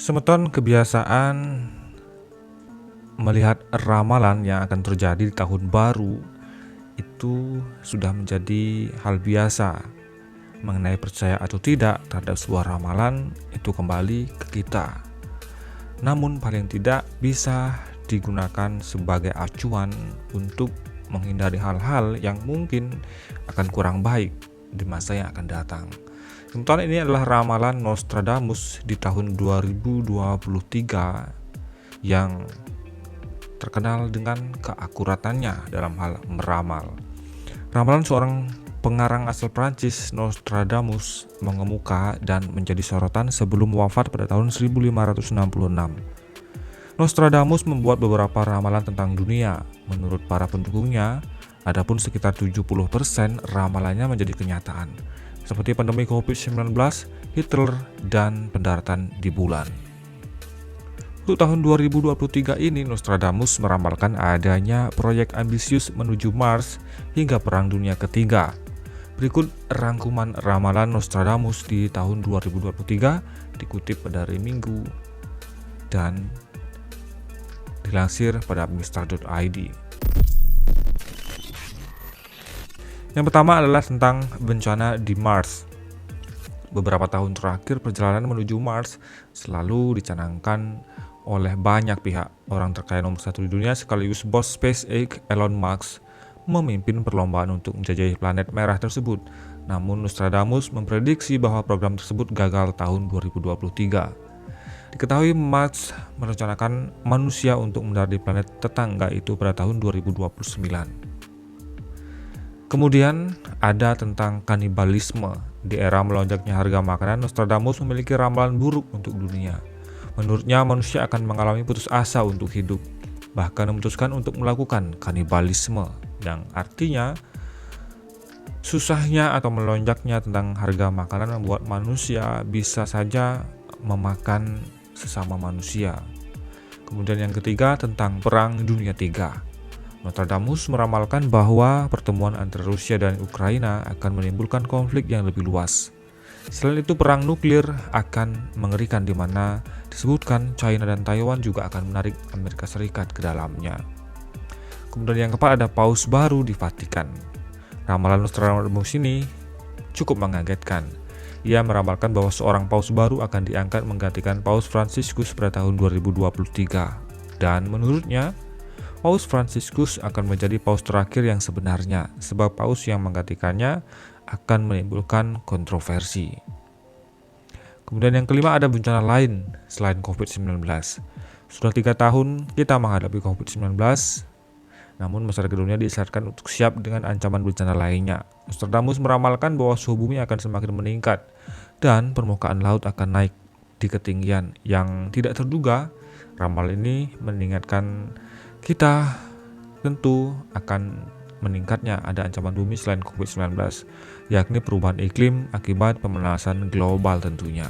Semeton kebiasaan melihat ramalan yang akan terjadi di tahun baru itu sudah menjadi hal biasa. Mengenai percaya atau tidak terhadap sebuah ramalan itu kembali ke kita. Namun paling tidak bisa digunakan sebagai acuan untuk menghindari hal-hal yang mungkin akan kurang baik di masa yang akan datang. Sementara ini adalah ramalan Nostradamus di tahun 2023 yang terkenal dengan keakuratannya dalam hal meramal. Ramalan seorang pengarang asal Prancis, Nostradamus, mengemuka dan menjadi sorotan sebelum wafat pada tahun 1566. Nostradamus membuat beberapa ramalan tentang dunia. Menurut para pendukungnya, adapun sekitar 70% ramalannya menjadi kenyataan, seperti pandemi COVID-19, Hitler, dan pendaratan di bulan. Untuk tahun 2023 ini, Nostradamus meramalkan adanya proyek ambisius menuju Mars hingga Perang Dunia Ketiga. Berikut rangkuman ramalan Nostradamus di tahun 2023 dikutip dari Minggu dan dilansir pada mistar.id. Yang pertama adalah tentang bencana di Mars. Beberapa tahun terakhir perjalanan menuju Mars selalu dicanangkan oleh banyak pihak. Orang terkaya nomor 1 di dunia sekaligus bos SpaceX, Elon Musk, memimpin perlombaan untuk menjelajahi planet merah tersebut. Namun Nostradamus memprediksi bahwa program tersebut gagal tahun 2023. Diketahui Musk merencanakan manusia untuk mendarat di planet tetangga itu pada tahun 2029. Kemudian ada tentang kanibalisme. Di era melonjaknya harga makanan, Nostradamus memiliki ramalan buruk untuk dunia. Menurutnya manusia akan mengalami putus asa untuk hidup, bahkan memutuskan untuk melakukan kanibalisme, yang artinya susahnya atau melonjaknya tentang harga makanan membuat manusia bisa saja memakan sesama manusia. Kemudian yang ketiga tentang Perang Dunia III. Nostradamus meramalkan bahwa pertemuan antara Rusia dan Ukraina akan menimbulkan konflik yang lebih luas. Selain itu, perang nuklir akan mengerikan di mana disebutkan China dan Taiwan juga akan menarik Amerika Serikat ke dalamnya. Kemudian yang keempat ada Paus baru di Vatikan. Ramalan Nostradamus ini cukup mengagetkan. Ia meramalkan bahwa seorang paus baru akan diangkat menggantikan Paus Fransiskus pada tahun 2023. Dan menurutnya, Paus Fransiskus akan menjadi paus terakhir yang sebenarnya, sebab paus yang menggantikannya akan menimbulkan kontroversi. Kemudian yang kelima ada bencana lain selain COVID-19. Sudah 3 tahun kita menghadapi COVID-19, namun masyarakat dunia diisyaratkan untuk siap dengan ancaman bencana lainnya. Nostradamus meramalkan bahwa suhu bumi akan semakin meningkat dan permukaan laut akan naik di ketinggian yang tidak terduga. Ramal ini mengingatkan kita tentu akan meningkatnya ada ancaman bumi selain COVID-19, yakni perubahan iklim akibat pemanasan global tentunya.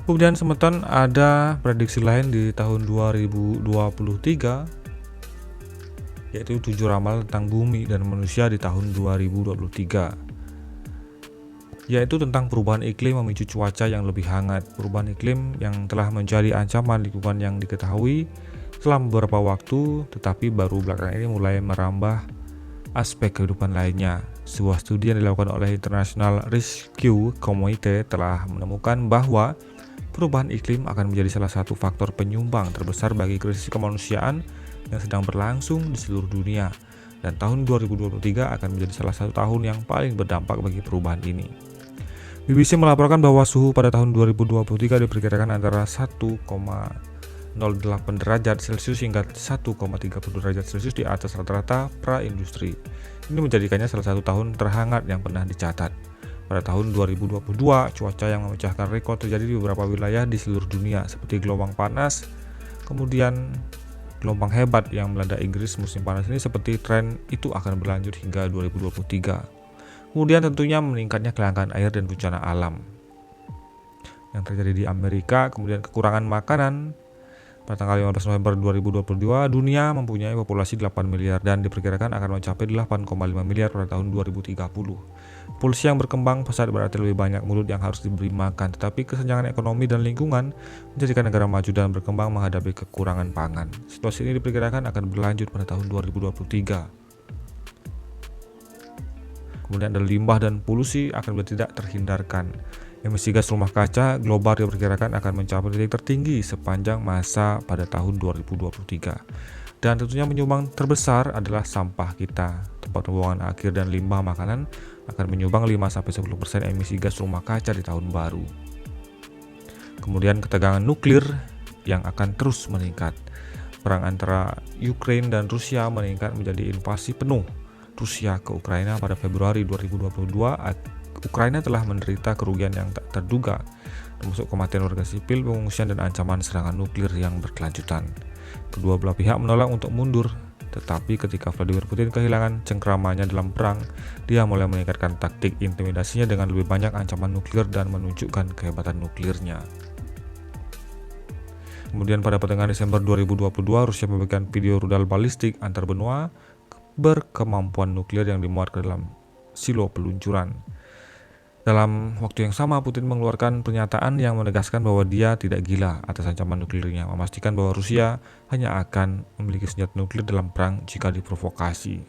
Kemudian semeton ada prediksi lain di tahun 2023, yaitu 7 ramal tentang bumi dan manusia di tahun 2023, yaitu tentang perubahan iklim memicu cuaca yang lebih hangat. Perubahan iklim yang telah menjadi ancaman lingkungan yang diketahui selama beberapa waktu, tetapi baru belakangan ini mulai merambah aspek kehidupan lainnya. Sebuah studi yang dilakukan oleh International Rescue Committee telah menemukan bahwa perubahan iklim akan menjadi salah satu faktor penyumbang terbesar bagi krisis kemanusiaan yang sedang berlangsung di seluruh dunia, dan tahun 2023 akan menjadi salah satu tahun yang paling berdampak bagi perubahan ini. BBC melaporkan bahwa suhu pada tahun 2023 diperkirakan antara 1,08 derajat Celcius hingga 1,30 derajat Celcius di atas rata-rata pra-industri. Ini menjadikannya salah satu tahun terhangat yang pernah dicatat. Pada tahun 2022, cuaca yang memecahkan rekor terjadi di beberapa wilayah di seluruh dunia, seperti gelombang panas, kemudian gelombang hebat yang melanda Inggris musim panas ini, seperti tren itu akan berlanjut hingga 2023. Kemudian tentunya meningkatnya kelangkaan air dan bencana alam yang terjadi di Amerika, kemudian kekurangan makanan, Pada tanggal 15 November 2022, dunia mempunyai populasi 8 miliar dan diperkirakan akan mencapai 8,5 miliar pada tahun 2030. Populasi yang berkembang pesat berarti lebih banyak mulut yang harus diberi makan, tetapi kesenjangan ekonomi dan lingkungan menjadikan negara maju dan berkembang menghadapi kekurangan pangan. Situasi ini diperkirakan akan berlanjut pada tahun 2023. Kemudian ada limbah dan polusi akan tidak terhindarkan. Emisi gas rumah kaca global diperkirakan akan mencapai titik tertinggi sepanjang masa pada tahun 2023. Dan tentunya penyumbang terbesar adalah sampah kita. Tempat pembuangan akhir dan limbah makanan akan menyumbang 5-10% emisi gas rumah kaca di tahun baru. Kemudian ketegangan nuklir yang akan terus meningkat. Perang antara Ukraina dan Rusia meningkat menjadi invasi penuh Rusia ke Ukraina pada Februari 2022. Ukraina telah menderita kerugian yang tak terduga, termasuk kematian warga sipil, pengungsian, dan ancaman serangan nuklir yang berkelanjutan. Kedua belah pihak menolak untuk mundur, tetapi ketika Vladimir Putin kehilangan cengkramannya dalam perang, dia mulai meningkatkan taktik intimidasinya dengan lebih banyak ancaman nuklir dan menunjukkan kehebatan nuklirnya. Kemudian pada pertengahan Desember 2022, Rusia membagikan video rudal balistik antar benua berkemampuan nuklir yang dimuat ke dalam silo peluncuran. Dalam waktu yang sama, Putin mengeluarkan pernyataan yang menegaskan bahwa dia tidak gila atas ancaman nuklirnya, memastikan bahwa Rusia hanya akan memiliki senjata nuklir dalam perang jika diprovokasi.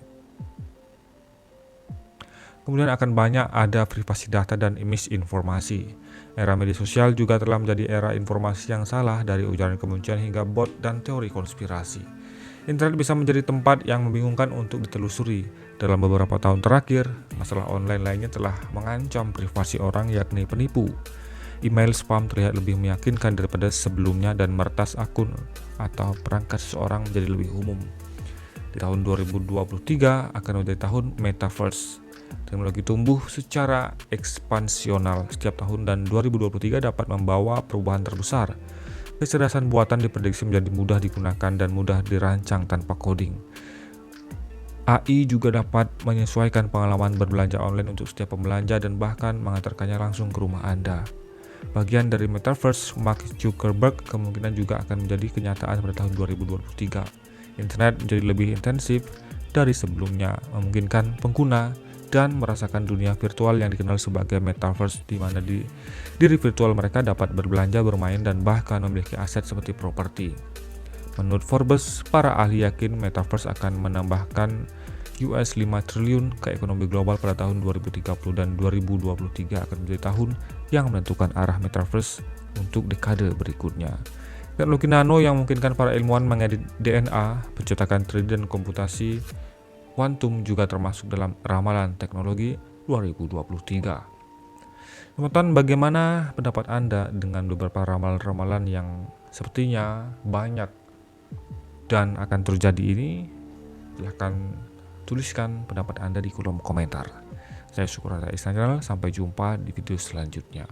Kemudian akan banyak ada privasi data dan misinformasi. Era media sosial juga telah menjadi era informasi yang salah, dari ujaran kebencian hingga bot dan teori konspirasi. Internet bisa menjadi tempat yang membingungkan untuk ditelusuri. Dalam beberapa tahun terakhir, masalah online lainnya telah mengancam privasi orang, yakni penipu. Email spam terlihat lebih meyakinkan daripada sebelumnya dan meretas akun atau perangkat seseorang menjadi lebih umum. Di tahun 2023 akan menjadi tahun metaverse. Teknologi tumbuh secara ekspansional setiap tahun dan 2023 dapat membawa perubahan terbesar. Kecerdasan buatan diprediksi menjadi mudah digunakan dan mudah dirancang tanpa coding. AI juga dapat menyesuaikan pengalaman berbelanja online untuk setiap pembelanja dan bahkan mengantarkannya langsung ke rumah Anda. Bagian dari metaverse, Mark Zuckerberg kemungkinan juga akan menjadi kenyataan pada tahun 2023. Internet menjadi lebih intensif dari sebelumnya, memungkinkan pengguna dan merasakan dunia virtual yang dikenal sebagai metaverse, di mana diri virtual mereka dapat berbelanja, bermain, dan bahkan memiliki aset seperti properti. Menurut Forbes, para ahli yakin metaverse akan menambahkan US 5 triliun ke ekonomi global pada tahun 2030 dan 2023 akan menjadi tahun yang menentukan arah metaverse untuk dekade berikutnya. Teknologi nano yang memungkinkan para ilmuwan mengedit DNA, pencetakan 3D, dan komputasi kuantum juga termasuk dalam ramalan teknologi 2023. Teman-teman, bagaimana pendapat Anda dengan beberapa ramalan-ramalan yang sepertinya banyak dan akan terjadi ini? Silahkan tuliskan pendapat Anda di kolom komentar. Saya Syukur Channel, sampai jumpa di video selanjutnya.